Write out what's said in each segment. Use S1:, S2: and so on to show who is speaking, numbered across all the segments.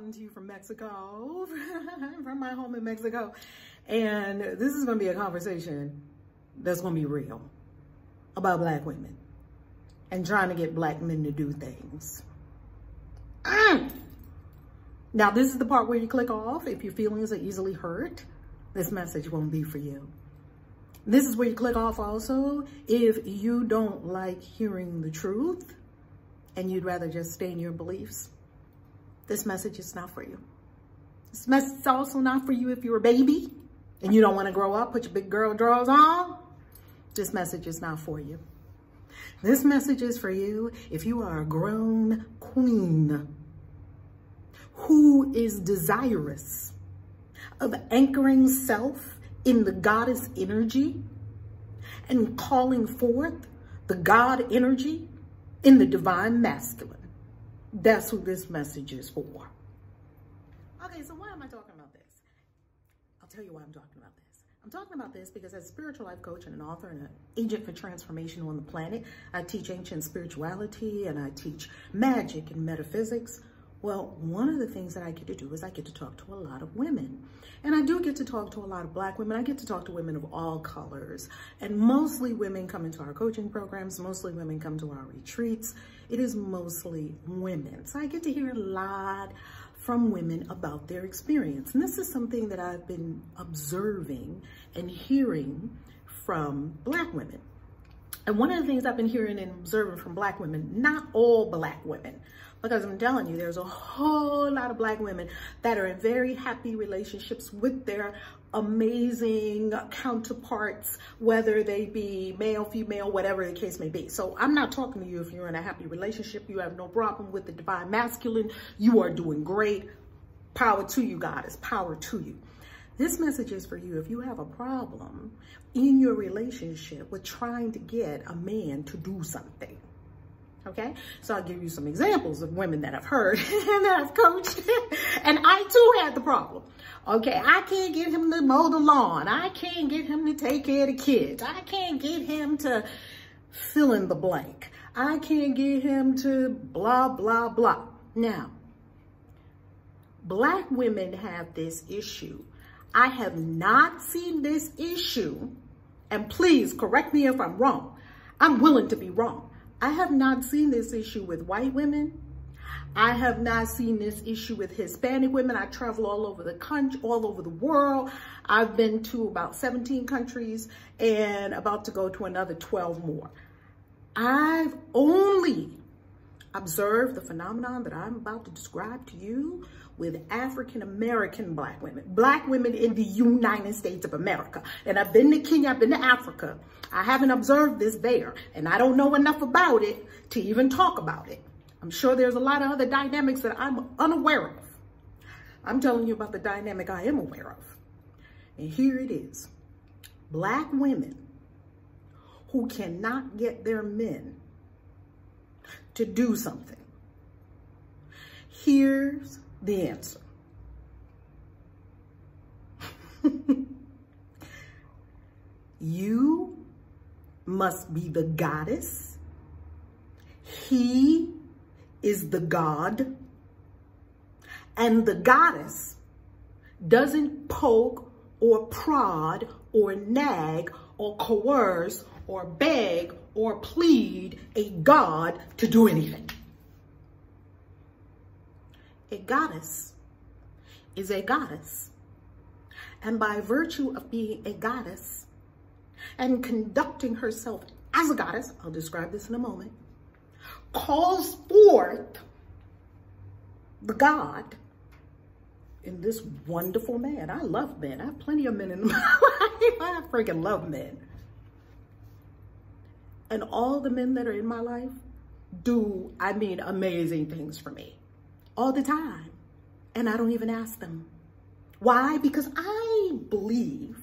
S1: talking to you from Mexico, from my home in Mexico. And this is going to be a conversation that's going to be real about Black women and trying to get Black men to do things. Now, this is the part where you click off. If your feelings are easily hurt, this message won't be for you. This is where you click off also if you don't like hearing the truth and you'd rather just stay in your beliefs. This message is not for you. This message is also not for you if you're a baby and you don't want to grow up, put your big girl drawers on. This message is not for you. This message is for you if you are a grown queen who is desirous of anchoring self in the goddess energy and calling forth the God energy in the divine masculine. That's who this message is for. Okay, so why am I talking about this? I'll tell you why I'm talking about this. I'm talking about this because as a spiritual life coach and an author and an agent for transformation on the planet, I teach ancient spirituality and I teach magic and metaphysics. Well, one of the things that I get to do is I get to talk to a lot of women. And I do get to talk to a lot of Black women. I get to talk to women of all colors. And mostly women come into our coaching programs. Mostly women come to our retreats. It is mostly women. So I get to hear a lot from women about their experience. And this is something that I've been observing and hearing from Black women. And one of the things I've been hearing and observing from Black women, not all Black women, because I'm telling you, there's a whole lot of Black women that are in very happy relationships with their amazing counterparts, whether they be male, female, whatever the case may be. So I'm not talking to you if you're in a happy relationship, you have no problem with the divine masculine, you are doing great. Power to you, goddess, power to you. This message is for you if you have a problem in your relationship with trying to get a man to do something. Okay, so I'll give you some examples of women that I've heard and that I've coached. And I too had the problem. Okay, I can't get him to mow the lawn. I can't get him to take care of the kids. I can't get him to fill in the blank. I can't get him to blah, blah, blah. Now, Black women have this issue. I have not seen this issue, and please correct me if I'm wrong. I'm willing to be wrong. I have not seen this issue with white women. I have not seen this issue with Hispanic women. I travel all over the country, all over the world. I've been to about 17 countries and about to go to another 12 more. I've only observed the phenomenon that I'm about to describe to you with African-American Black women in the United States of America. And I've been to Kenya, I've been to Africa. I haven't observed this there, and I don't know enough about it to even talk about it. I'm sure there's a lot of other dynamics that I'm unaware of. I'm telling you about the dynamic I am aware of. And here it is. Black women who cannot get their men to do something. Here's the answer. You must be the goddess. He is the god. And the goddess doesn't poke or prod or nag or coerce or beg or plead a god to do anything. A goddess is a goddess. And by virtue of being a goddess and conducting herself as a goddess, I'll describe this in a moment, calls forth the God in this wonderful man. I love men. I have plenty of men in my life. I freaking love men. And all the men that are in my life do, I mean, amazing things for me all the time. And I don't even ask them. Why? Because I believe,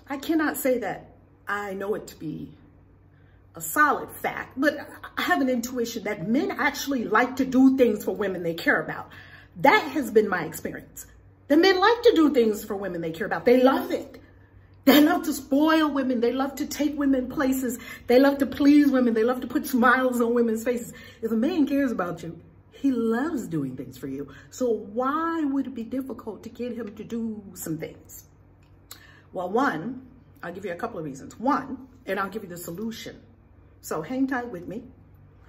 S1: I cannot say that I know it to be a solid fact, but I have an intuition that men actually like to do things for women they care about. That has been my experience. The men like to do things for women they care about. They love it. They love to spoil women. They love to take women places. They love to please women. They love to put smiles on women's faces. If a man cares about you, He loves doing things for you. So why would it be difficult to get him to do some things? Well, one, I'll give you a couple of reasons. One, and I'll give you the solution. So hang tight with me.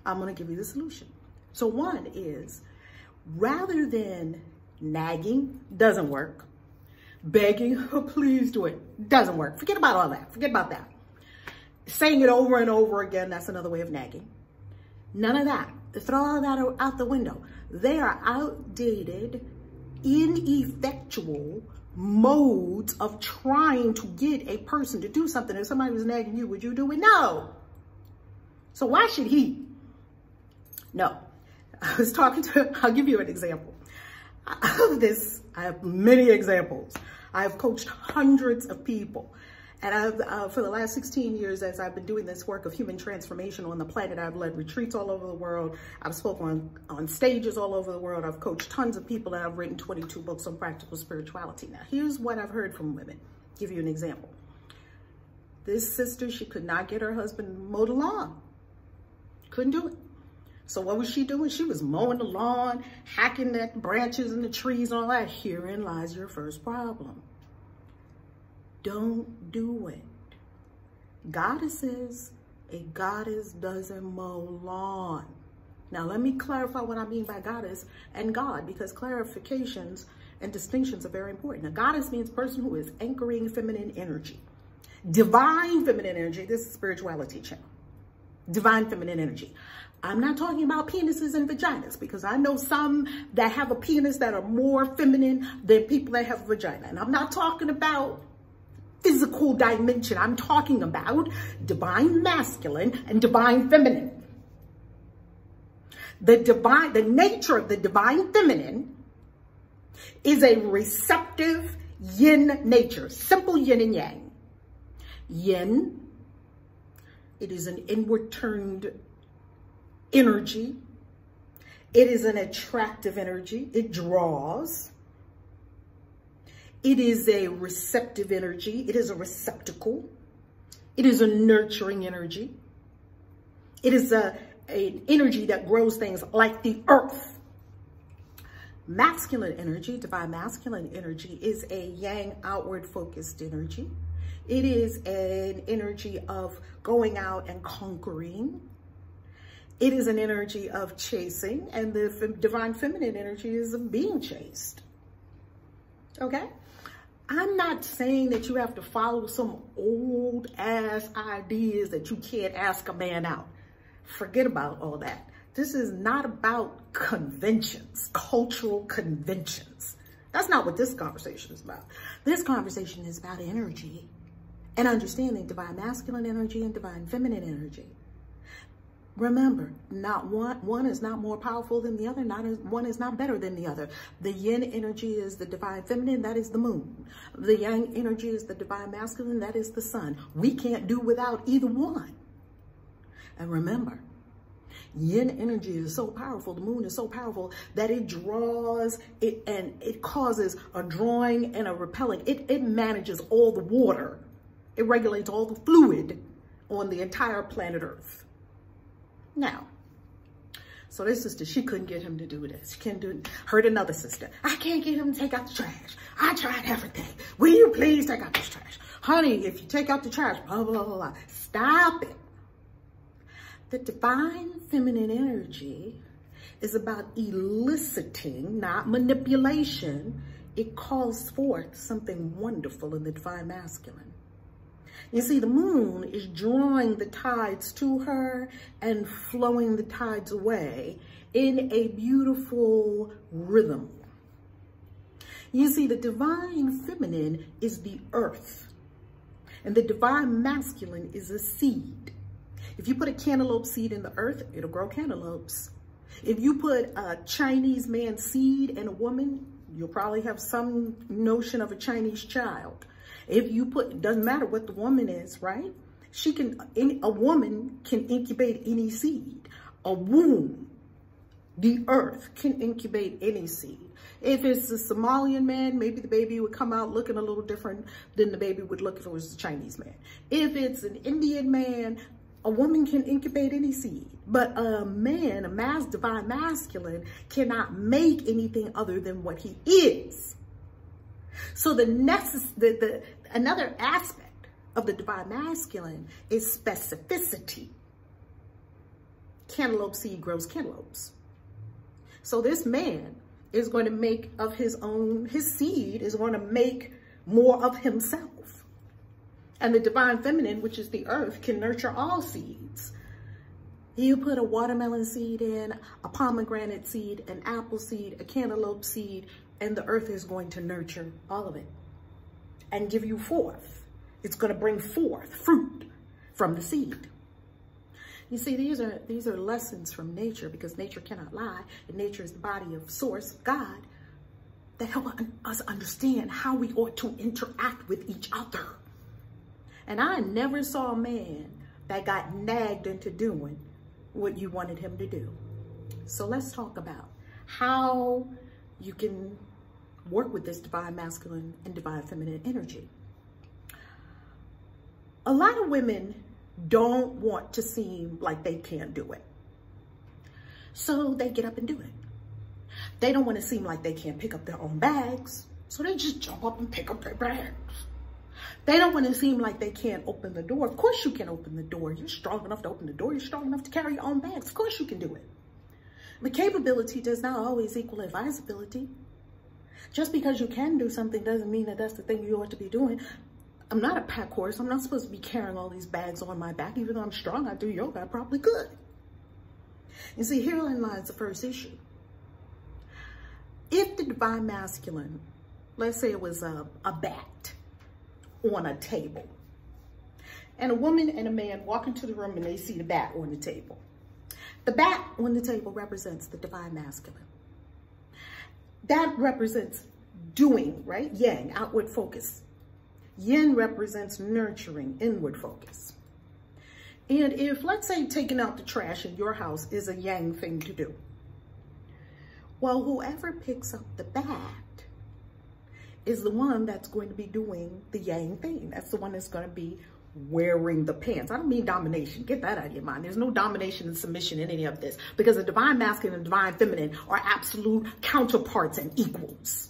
S1: I'm going to give you the solution. So one is, rather than nagging, doesn't work. Begging, oh, please do it, doesn't work. Forget about all that. Forget about that. Saying it over and over again, that's another way of nagging. None of that. Throw all that out the window. They are outdated, ineffectual modes of trying to get a person to do something. If somebody was nagging you, would you do it? No. So why should he? No. I was talking to, I'll give you an example of this. I have many examples. I've coached hundreds of people. And I've, for the last 16 years, as I've been doing this work of human transformation on the planet, I've led retreats all over the world. I've spoken on stages all over the world. I've coached tons of people, and I've written 22 books on practical spirituality. Now, here's what I've heard from women. I'll give you an example. This sister, she could not get her husband to mow the lawn. Couldn't do it. So what was she doing? She was mowing the lawn, hacking at branches and the trees and all that. Herein lies your first problem. Don't do it. Goddesses, a goddess doesn't mow lawn. Now, let me clarify what I mean by goddess and God, because clarifications and distinctions are very important. A goddess means person who is anchoring feminine energy. Divine feminine energy, this is spirituality channel. Divine feminine energy. I'm not talking about penises and vaginas, because I know some that have a penis that are more feminine than people that have a vagina. And I'm not talking about physical dimension. I'm talking about divine masculine and divine feminine. The nature of the divine feminine is a receptive yin nature, simple yin and yang. Yin, it is an inward turned energy. It is an attractive energy. It draws. It is a receptive energy. It is a receptacle. It is a nurturing energy. It is an energy that grows things like the earth. Masculine energy, divine masculine energy, is a yang outward focused energy. It is an energy of going out and conquering. It is an energy of chasing, and the divine feminine energy is of being chased. Okay? I'm not saying that you have to follow some old ass ideas that you can't ask a man out. Forget about all that. This is not about conventions, cultural conventions. That's not what this conversation is about. This conversation is about energy and understanding divine masculine energy and divine feminine energy. Remember, not one is not more powerful than the other. One is not better than the other. The yin energy is the divine feminine, that is the moon. The yang energy is the divine masculine, that is the sun. We can't do without either one. And remember, yin energy is so powerful, the moon is so powerful that it draws it, and it causes a drawing and a repelling. It manages all the water. It regulates all the fluid on the entire planet Earth. Now, so this sister, she couldn't get him to do this. She couldn't do it. Heard another sister, I can't get him to take out the trash. I tried everything. Will you please take out this trash? Honey, if you take out the trash, blah, blah, blah, blah. Stop it. The divine feminine energy is about eliciting, not manipulation. It calls forth something wonderful in the divine masculine. You see, the moon is drawing the tides to her and flowing the tides away in a beautiful rhythm. You see, the divine feminine is the earth, and the divine masculine is a seed. If you put a cantaloupe seed in the earth, it'll grow cantaloupes. If you put a Chinese man seed in a woman, you'll probably have some notion of a Chinese child. If you put, it doesn't matter what the woman is, right? A woman can incubate any seed. A womb, the earth, can incubate any seed. If it's a Somalian man, maybe the baby would come out looking a little different than the baby would look if it was a Chinese man. If it's an Indian man, A woman can incubate any seed, but a man, divine masculine, cannot make anything other than what he is. So another aspect of the divine masculine is specificity. Cantaloupe seed grows cantaloupes. So this man is going to make of his seed is going to make more of himself. And the divine feminine, which is the earth, can nurture all seeds. You put a watermelon seed in, a pomegranate seed, an apple seed, a cantaloupe seed, and the earth is going to nurture all of it and give you forth. It's going to bring forth fruit from the seed. You see, these are lessons from nature, because nature cannot lie, and nature is the body of source, God, that help us understand how we ought to interact with each other. And I never saw a man that got nagged into doing what you wanted him to do. So let's talk about how you can work with this divine masculine and divine feminine energy. A lot of women don't want to seem like they can't do it. So they get up and do it. They don't want to seem like they can't pick up their own bags. So they just jump up and pick up their bags. They don't want to seem like they can't open the door. Of course you can open the door. You're strong enough to open the door. You're strong enough to carry your own bags. Of course you can do it. But capability does not always equal advisability. Just because you can do something doesn't mean that that's the thing you ought to be doing. I'm not a pack horse. I'm not supposed to be carrying all these bags on my back. Even though I'm strong, I do yoga, I probably could. You see, herein lies the first issue. If the divine masculine, let's say it was a bat on a table, and a woman and a man walk into the room and they see the bat on the table. The bat on the table represents the divine masculine. That represents doing, right? Yang, outward focus. Yin represents nurturing, inward focus. And if, let's say, taking out the trash in your house is a yang thing to do, well, whoever picks up the bat is the one that's going to be doing the yang thing. That's the one that's going to be wearing the pants. I don't mean domination. Get that out of your mind. There's no domination and submission in any of this, because the divine masculine and divine feminine are absolute counterparts and equals.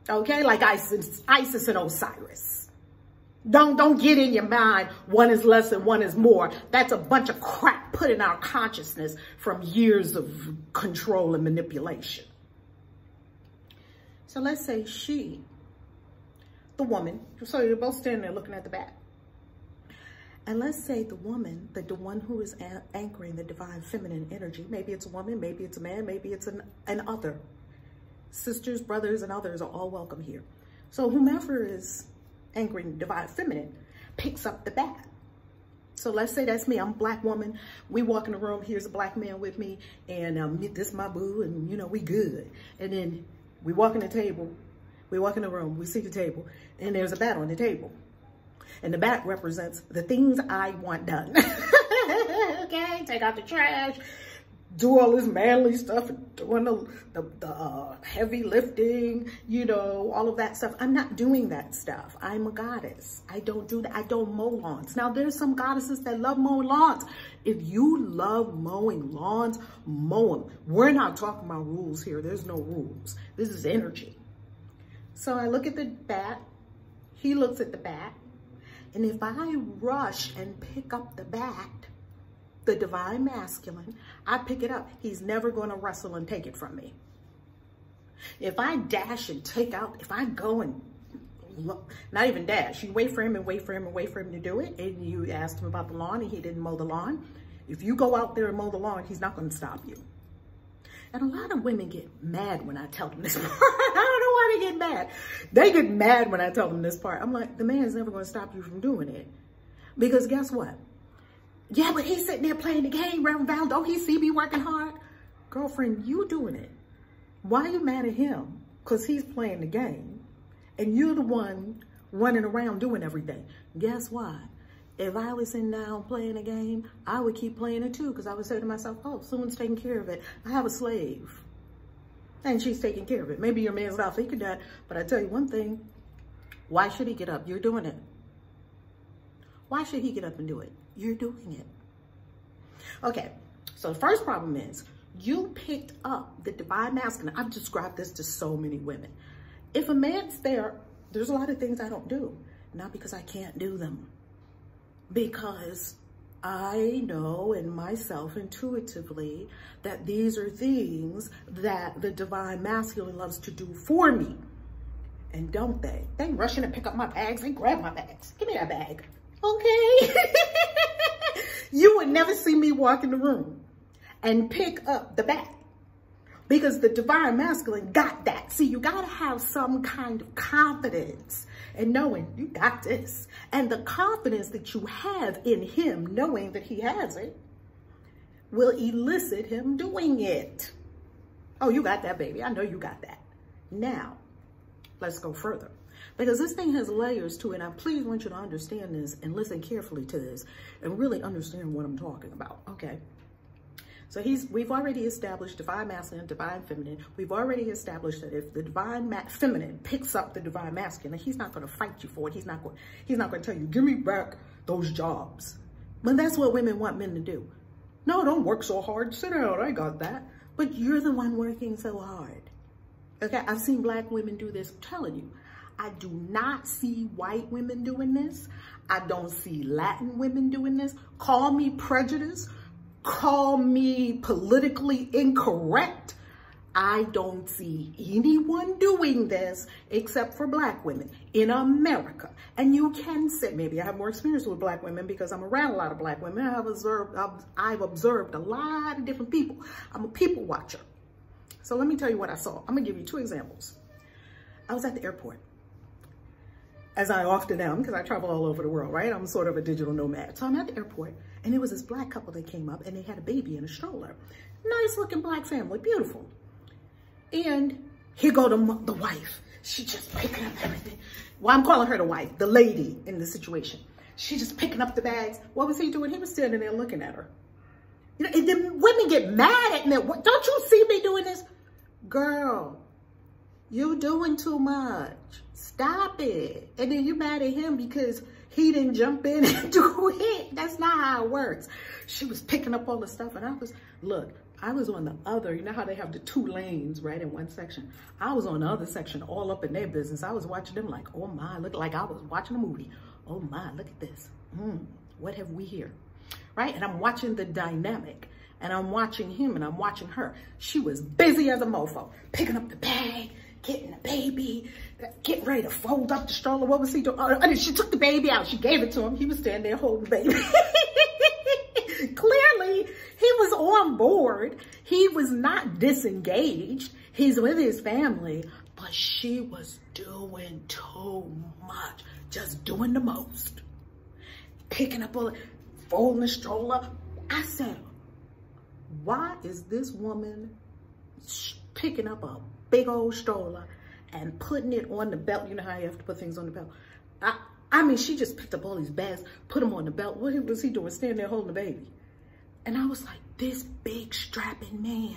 S1: Okay, like Isis and Osiris. Don't get in your mind one is less and one is more. That's a bunch of crap put in our consciousness from years of control and manipulation. So let's say she, the woman, so you're both standing there looking at the bat. And let's say the woman, the one who is anchoring the divine feminine energy, maybe it's a woman, maybe it's a man, maybe it's an other. Sisters, brothers, and others are all welcome here. So whomever is anchoring divine feminine picks up the bat. So let's say that's me. I'm a black woman. We walk in the room. Here's a black man with me, and this is my boo, and you know we good. And then we walk in the table. We walk in the room. We see the table, and there's a bat on the table, and the bat represents the things I want done. Okay, take out the trash. Do all this manly stuff, doing the heavy lifting, you know, all of that stuff. I'm not doing that stuff. I'm a goddess. I don't do that. I don't mow lawns. Now, there's some goddesses that love mowing lawns. If you love mowing lawns, mow them. We're not talking about rules here. There's no rules. This is energy. So I look at the bat. He looks at the bat. And if I rush and pick up the bat, the divine masculine, I pick it up. He's never going to wrestle and take it from me. If I dash and take out, if I go and look, not even dash, you wait for him and wait for him and wait for him to do it, and you asked him about the lawn and he didn't mow the lawn. If you go out there and mow the lawn, he's not going to stop you. And a lot of women get mad when I tell them this part. I don't know why they get mad. They get mad when I tell them this part. I'm like, the man's never going to stop you from doing it. Because guess what? Yeah, but he's sitting there playing the game, Reverend Val. Don't he see me working hard? Girlfriend, you doing it. Why are you mad at him? Because he's playing the game. And you're the one running around doing everything. Guess why? If I was sitting down playing a game, I would keep playing it too. Because I would say to myself, oh, someone's taking care of it. I have a slave. And she's taking care of it. Maybe your man's not thinking that. But I tell you one thing. Why should he get up? You're doing it. Why should he get up and do it? you're doing it. Okay, so the first problem is you picked up the divine masculine. I've described this to so many women. If a man's there, there's a lot of things I don't do. Not because I can't do them. Because I know in myself intuitively that these are things that the divine masculine loves to do for me. And don't they? They rush in and pick up my bags and grab my bags. Give me that bag. Okay? You would never see me walk in the room and pick up the bag because the divine masculine got that. See, you got to have some kind of confidence and knowing you got this. And the confidence that you have in him, knowing that he has it, will elicit him doing it. Oh, you got that, baby. I know you got that. Now, let's go further. Because this thing has layers to it. I please want you to understand this and listen carefully to this and really understand what I'm talking about, okay? So we've already established divine masculine, divine feminine. We've already established that if the divine feminine picks up the divine masculine, he's not going to fight you for it. He's not going to tell you, give me back those jobs. But that's what women want men to do. No, don't work so hard. Sit down. I got that. But you're the one working so hard. Okay, I've seen black women do this. I'm telling you. I do not see white women doing this. I don't see Latin women doing this. Call me prejudiced. Call me politically incorrect. I don't see anyone doing this except for black women in America. And you can say, maybe I have more experience with black women because I'm around a lot of black women. I've observed a lot of different people. I'm a people watcher. So let me tell you what I saw. I'm gonna give you 2 examples. I was at the airport, as I often am, because I travel all over the world, right? I'm sort of a digital nomad. So I'm at the airport, and there was this black couple that came up, and they had a baby in a stroller. Nice looking black family, beautiful. And here go the wife. She just picking up everything. Well, I'm calling her the wife, the lady in the situation. She just picking up the bags. What was he doing? He was standing there looking at her. You know, and then women get mad at me. Don't you see me doing this? Girl, you doing too much. Stop it. And then you mad at him because he didn't jump in and do it. That's not how it works. She was picking up all the stuff, and I was on the other, you know how they have the 2 lanes, right, in one section. I was on the other section, all up in their business. I was watching them like, oh my, look like I was watching a movie. Oh my, look at this. What have we here? Right? And I'm watching the dynamic, and I'm watching him, and I'm watching her. She was busy as a mofo, picking up the bag, getting the baby, getting ready to fold up the stroller. What was he doing? And she took the baby out. She gave it to him. He was standing there holding the baby. Clearly, he was on board. He was not disengaged. He's with his family. But she was doing too much. Just doing the most. Picking up all, folding the stroller. I said, why is this woman picking up a big old stroller and putting it on the belt? You know how you have to put things on the belt. I mean, she just picked up all these bags, put them on the belt. What was he doing? Standing there holding the baby. And I was like, this big strapping man.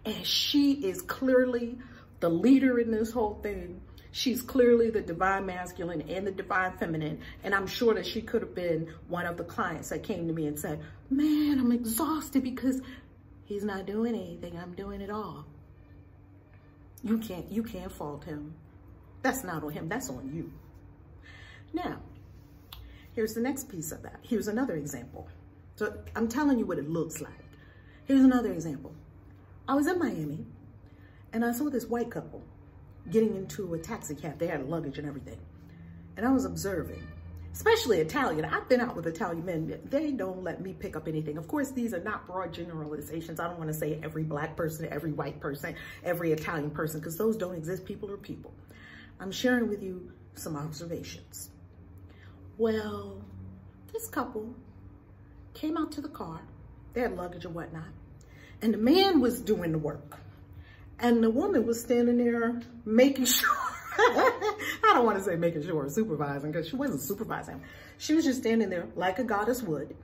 S1: And she is clearly the leader in this whole thing. She's clearly the divine masculine and the divine feminine. And I'm sure that she could have been one of the clients that came to me and said, man, I'm exhausted because he's not doing anything. I'm doing it all. You can't fault him. That's not on him. That's on you. Now, here's the next piece of that. Here's another example. So I'm telling you what it looks like. Here's another example. I was in Miami, and I saw this white couple getting into a taxi cab. They had luggage and everything. And I was observing, especially Italian. I've been out with Italian men. They don't let me pick up anything. Of course, these are not broad generalizations. I don't want to say every black person, every white person, every Italian person, because those don't exist. People are people. I'm sharing with you some observations. Well, this couple came out to the car. They had luggage and whatnot. And the man was doing the work. And the woman was standing there making sure, I don't want to say making sure, supervising, because she wasn't supervising. She was just standing there like a goddess would,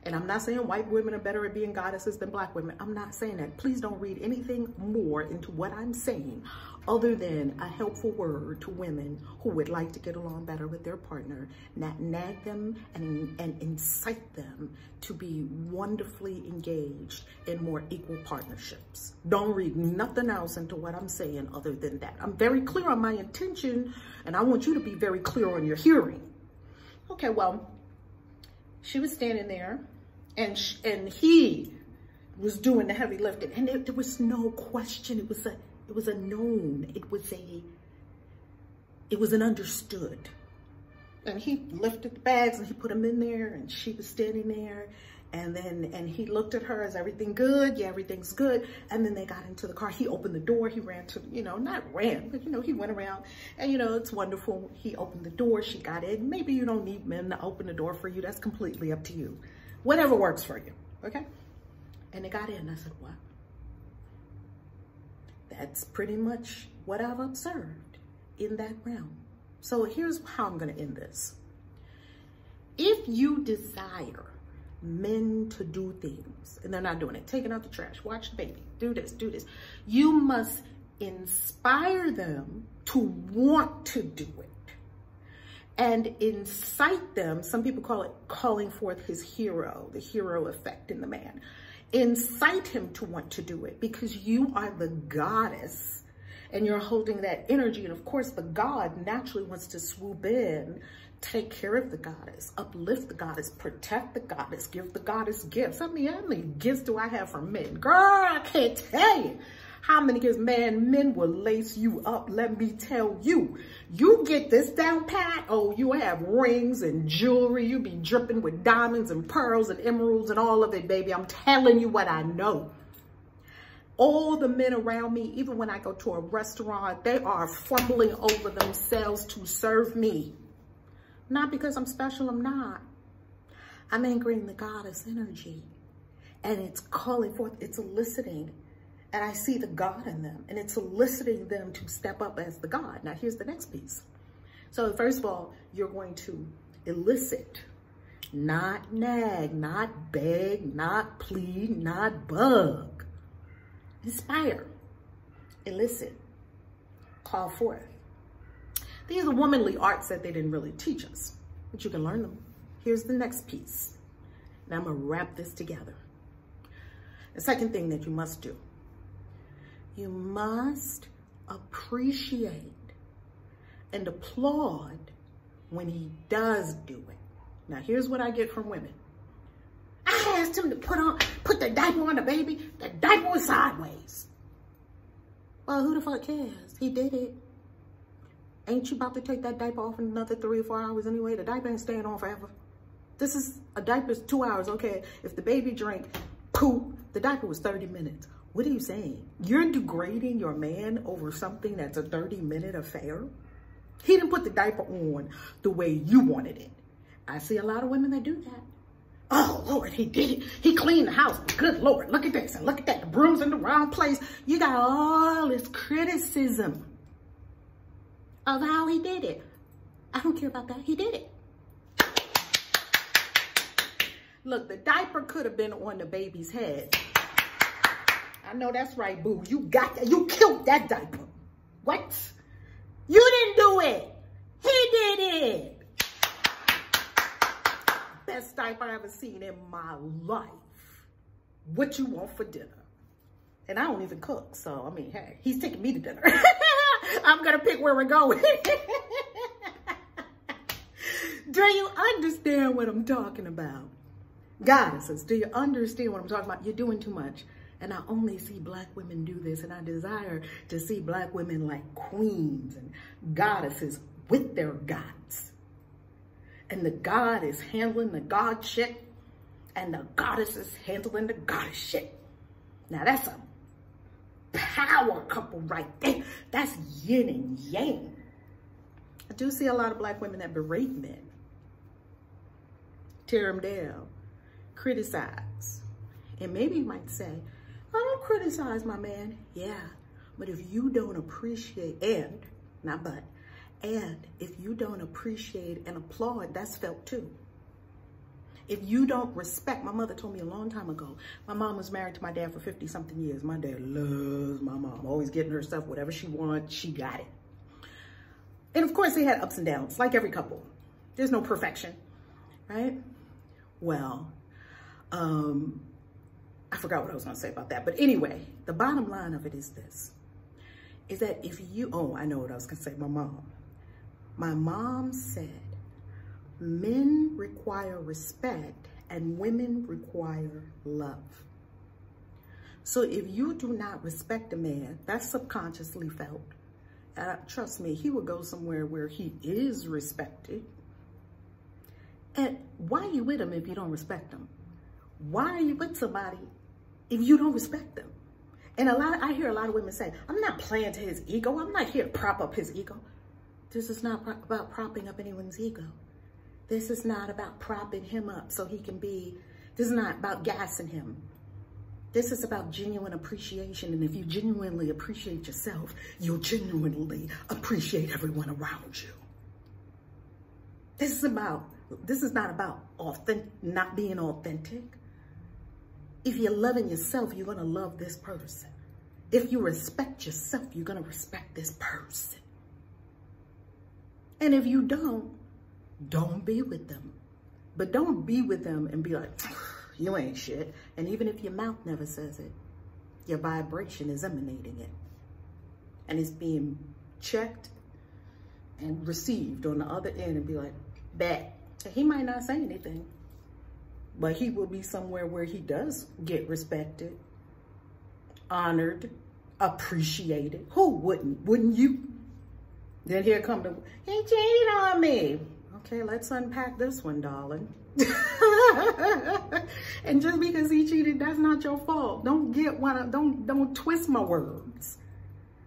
S1: And I'm not saying white women are better at being goddesses than black women. I'm not saying that. Please don't read anything more into what I'm saying other than a helpful word to women who would like to get along better with their partner, not nag them and incite them to be wonderfully engaged in more equal partnerships. Don't read nothing else into what I'm saying other than that. I'm very clear on my intention, and I want you to be very clear on your hearing. Okay, well, she was standing there, and he was doing the heavy lifting, and there was no question. It was a known. It was an understood. And he lifted the bags and he put them in there, and she was standing there, and he looked at her, is everything good? Yeah, everything's good. And then they got into the car. He opened the door. He ran to, not ran, but he went around, and it's wonderful. He opened the door. She got in. Maybe you don't need men to open the door for you. That's completely up to you. Whatever works for you. Okay. And they got in. I said, what? That's pretty much what I've observed in that realm. So here's how I'm going to end this. If you desire men to do things and they're not doing it, taking out the trash, watch the baby, do this, you must inspire them to want to do it and incite them. Some people call it calling forth his hero, the hero effect in the man. Incite him to want to do it because you are the goddess and you're holding that energy. And of course, the god naturally wants to swoop in, take care of the goddess, uplift the goddess, protect the goddess, give the goddess gifts. I mean, how many gifts do I have from men? Girl, I can't tell you how many gifts. Man, men will lace you up. Let me tell you, you get this down pat. Oh, you have rings and jewelry. You be dripping with diamonds and pearls and emeralds and all of it, baby. I'm telling you what I know. All the men around me, even when I go to a restaurant, they are fumbling over themselves to serve me. Not because I'm special, I'm not. I'm anchoring the goddess energy. And it's calling forth, it's eliciting. And I see the God in them. And it's eliciting them to step up as the God. Now, here's the next piece. So first of all, you're going to elicit, not nag, not beg, not plead, not bug. Inspire, elicit, call forth. These are womanly arts that they didn't really teach us, but you can learn them. Here's the next piece. And I'm going to wrap this together. The second thing that you must do, you must appreciate and applaud when he does do it. Now, here's what I get from women. I asked him to put the diaper on the baby. The diaper was sideways. Well, who the fuck cares? He did it. Ain't you about to take that diaper off in another 3 or 4 hours anyway? The diaper ain't staying on forever. This is, a diaper's 2 hours. Okay, if the baby drank poop, the diaper was 30 minutes. What are you saying? You're degrading your man over something that's a 30-minute affair? He didn't put the diaper on the way you wanted it. I see a lot of women that do that. Oh, Lord, he did it. He cleaned the house. Good Lord, look at this and look at that. The broom's in the wrong place. You got all this criticism of how he did it. I don't care about that. He did it. Look, the diaper could have been on the baby's head. I know that's right, boo. You got that. You killed that diaper. What? You didn't do it. He did it. Best diaper I ever seen in my life. What you want for dinner? And I don't even cook, so I mean, hey, he's taking me to dinner. I'm gonna pick where we're going. Do you understand what I'm talking about? Goddesses, do you understand what I'm talking about? You're doing too much. And I only see black women do this, and I desire to see black women like queens and goddesses with their gods. And the God is handling the God shit, and the goddess is handling the goddess shit. Now that's a power couple right there. That's yin and yang. I do see a lot of black women that berate men, tear them down, criticize. And maybe you might say, I don't criticize my man. Yeah, but if you don't appreciate, and if you don't appreciate and applaud, that's felt too. If you don't respect, my mother told me a long time ago, my mom was married to my dad for 50 something years. My dad loves my mom, always getting her stuff, whatever she wants, she got it. And of course they had ups and downs, like every couple. There's no perfection, right? Well, I forgot what I was gonna say about that. But anyway, the bottom line of it is this, is that if you, oh, I know what I was gonna say, my mom. My mom said, men require respect and women require love. So if you do not respect a man, that's subconsciously felt. Trust me, he will go somewhere where he is respected. And why are you with him if you don't respect him? Why are you with somebody if you don't respect them? And I hear a lot of women say, I'm not playing to his ego. I'm not here to prop up his ego. This is not about propping up anyone's ego. This is not about propping him up so he can be, this is not about gassing him. This is about genuine appreciation. And if you genuinely appreciate yourself, you'll genuinely appreciate everyone around you. This is not about not being authentic. If you're loving yourself, you're gonna love this person. If you respect yourself, you're gonna respect this person. And if you don't be with them. But don't be with them and be like, you ain't shit. And even if your mouth never says it, your vibration is emanating it. And it's being checked and received on the other end and be like, bet. He might not say anything, but he will be somewhere where he does get respected, honored, appreciated. Who wouldn't? Wouldn't you? Then here come the, he cheated on me. Okay, let's unpack this one, darling. And just because he cheated, that's not your fault. Don't twist my words.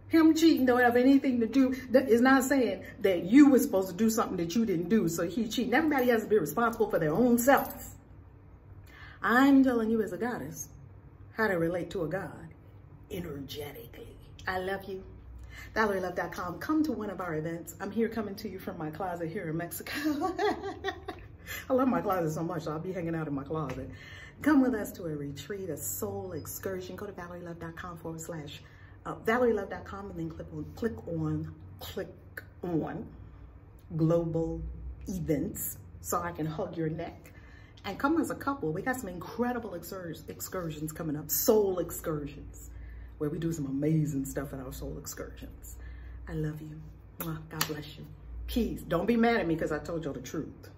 S1: Him cheating don't have anything to do, it's not saying that you were supposed to do something that you didn't do, so he cheating. Everybody has to be responsible for their own self. I'm telling you as a goddess how to relate to a god energetically. I love you. ValerieLove.com. Come to one of our events. I'm here coming to you from my closet here in Mexico. I love my closet so much, so I'll be hanging out in my closet. Come with us to a retreat, a soul excursion. Go to ValerieLove.com ValerieLove.com and then click on global events so I can hug your neck. And come as a couple. We got some incredible excursions coming up, soul excursions, where we do some amazing stuff at our soul excursions. I love you. God bless you. Peace. Don't be mad at me because I told y'all the truth.